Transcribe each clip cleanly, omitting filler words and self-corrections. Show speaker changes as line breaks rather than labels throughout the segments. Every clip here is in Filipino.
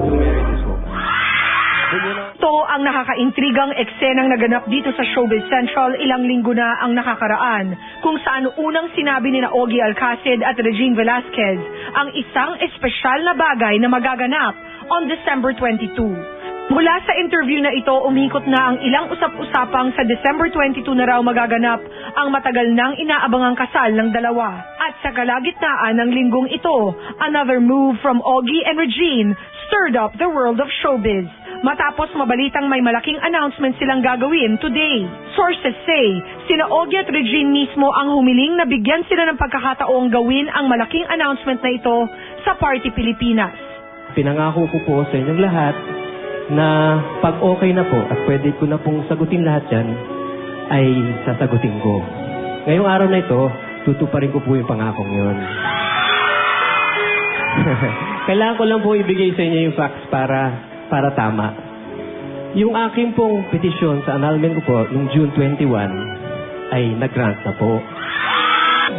to merit this woman.
Ito ang nakakaintrigang eksenang naganap dito sa Showbiz Central ilang linggo na ang nakakaraan, kung saan unang sinabi ni Ogie Alcacid at Regine Velasquez ang isang espesyal na bagay na magaganap on December 22. Mula sa interview na ito, umikot na ang ilang usap-usapang sa December 22 na raw magaganap ang matagal nang inaabangang kasal ng dalawa. At sa kalagitnaan ng linggong ito, another move from Ogie and Regine stirred up the world of showbiz. Matapos mabalitang may malaking announcement silang gagawin today. Sources say, sina Ogie at Regine mismo ang humiling na bigyan sila ng pagkakataong gawin ang malaking announcement na ito sa Party Pilipinas.
Pinangako ko po sa inyong lahat na pag okay na po at pwede ko na pong sagutin lahat yan, ay sasagutin ko. Ngayong araw na ito, tutuparin ko po yung pangakong yun. Kailangan ko lang po ibigay sa inyo yung facts para tama. Yung aking pong petisyon sa annulment ko po, yung June 21, ay nag-grant na po.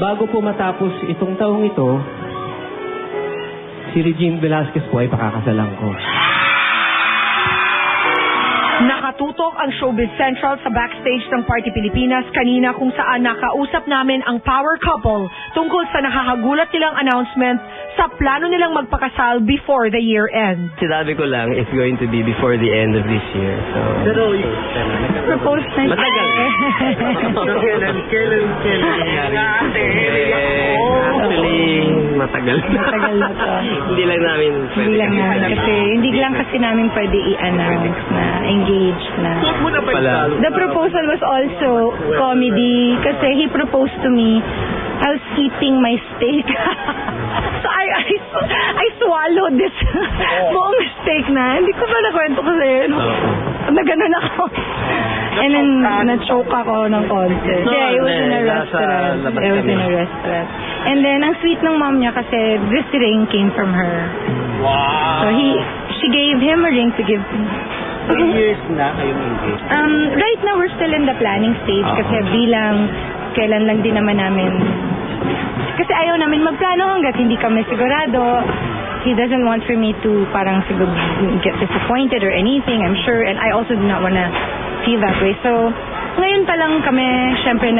Bago po matapos itong taong ito, si Regine Velasquez po ay pakakasalan ko.
Nakatutok ang Showbiz Central sa backstage ng Party Pilipinas kanina kung saan nakausap namin ang power couple tungkol sa nakahagulat nilang announcement sa plano nilang magpakasal before the year end.
Sinabi ko lang, it's going to be before the end of this year. So,
Pero
Propose na
matagal.
kailan
Actually, matagal.
Matagal na to.
Hindi lang namin pwede.
Hindi lang kasi namin pwede i-announce na engaged na.
Pala.
The proposal was also comedy kasi he proposed to me. I was eating my steak. So I swallowed this buong steak na. Hindi ko pa nakwento kasi na ganun ako. And then na-choke ako ng konti. Yeah, it was in a restaurant. It was in a restaurant. And then ang sweet ng mom niya kasi this ring came from her.
Wow!
So she gave him a ring to give to me.
Ilang years na kayong engaged?
Right now, we're still in the planning stage kasi bilang kailan lang din naman namin. Kasi ayaw namin magplano hanggat hindi kami sigurado. He doesn't want for me to parang siguro get disappointed or anything, I'm sure. And I also do not wanna feel that way. So, ngayon pa lang kami, syempre,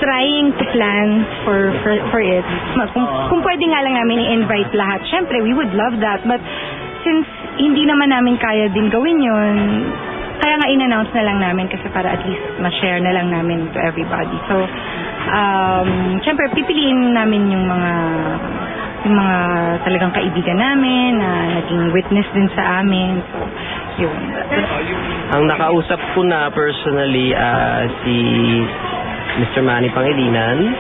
trying to plan for it. Kung pwede nga lang namin i-invite lahat, syempre, we would love that. But since hindi naman namin kaya din gawin yun, kaya nga in-announce na lang namin kasi para at least ma-share na lang namin to everybody. So, syempre, pipiliin namin yung mga talagang kaibigan namin na naging witness din sa amin. So, yun.
Ang nakausap ko na personally si Mr. Manny Pangilinan.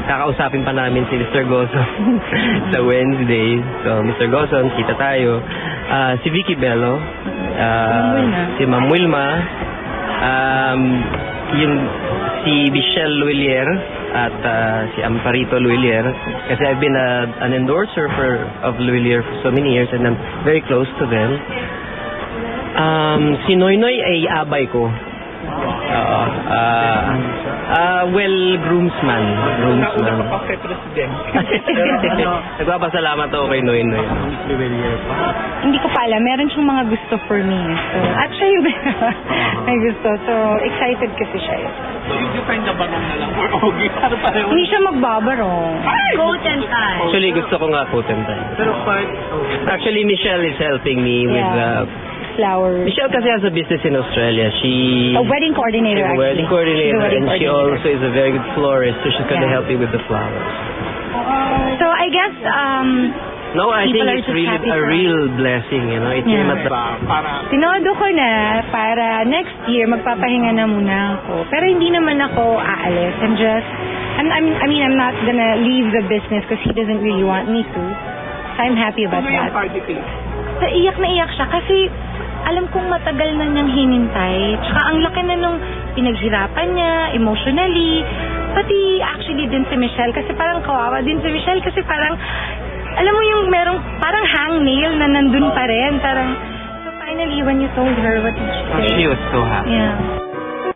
Kakausapin pa namin si Mr. Gozon sa Wednesday. So, Mr. Gozon, kita tayo. Si Vicky Bello, si Ma'am Wilma, si Michelle Luilier at si Amparito Luilier. Kasi I've been an endorser of Luilier for so many years and I'm very close to them. Si Noynoy ay abay ko. Groomsman. Nagpapasalamat ako kay Noynoy.
Hindi ko pa alam. Meron siyang mga gusto for me. So, at siya yung may gusto. So, excited kasi siya.
So, you find the barong na lang for Ogie?
Hindi siya magbabarong.
Coat and tie.
Actually, gusto ko nga coat and tie.
Pero
Actually, Michelle is helping me with
flowers.
Michelle kasi has a business in Australia. She
A wedding coordinator,
is a wedding
actually.
coordinator,
She's a wedding
and she
coordinator.
also is a very good florist, so she's going to
Yeah.
help me with the flowers.
So, I guess,
No, I think
People are
it's
just
really
happy
a
for
real blessing, you know. It
Yeah.
came at the
tinodo ko na para next year magpapahinga na muna ako. Pero hindi naman ako aalis. I'm not gonna leave the business because he doesn't really want me to. So I'm happy about that. So, iyak na iyak siya kasi alam kong matagal na niyang hinintay. Tsaka ang laki na nung pinaghirapan niya emotionally. Pati actually din si Michelle kasi parang kawawa din si Michelle kasi parang alam mo yung merong parang hangnail na nandun pa rin. Parang, so finally, when you told her, what did she say?
She was so happy.
Yeah.